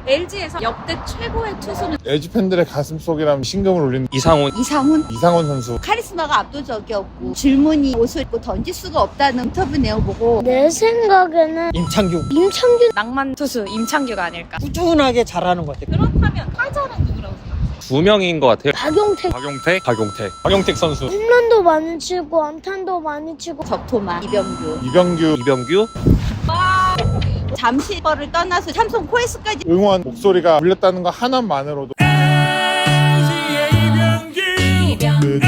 LG에서 역대 최고의 투수는 LG 팬들의 가슴속이라면 심금을 울리는 이상훈 이상훈 선수. 카리스마가 압도적이었고 질문이 옷을 입고 던질 수가 없다는 인터뷰 내용 보고 내 생각에는 임창규 낭만 투수 임창규가 아닐까. 꾸준하게 잘하는 것 같아요. 그렇다면 타자는 누구라고 생각하세요? 두 명인 것 같아요. 박용택 박용택 선수. 홈런도 많이 치고 안타도 많이 치고 적토마, 이병규 이병규. 잠시벌을 떠나서 삼성 코에스까지 응원 목소리가 울렸다는 거 하나만으로도 이병규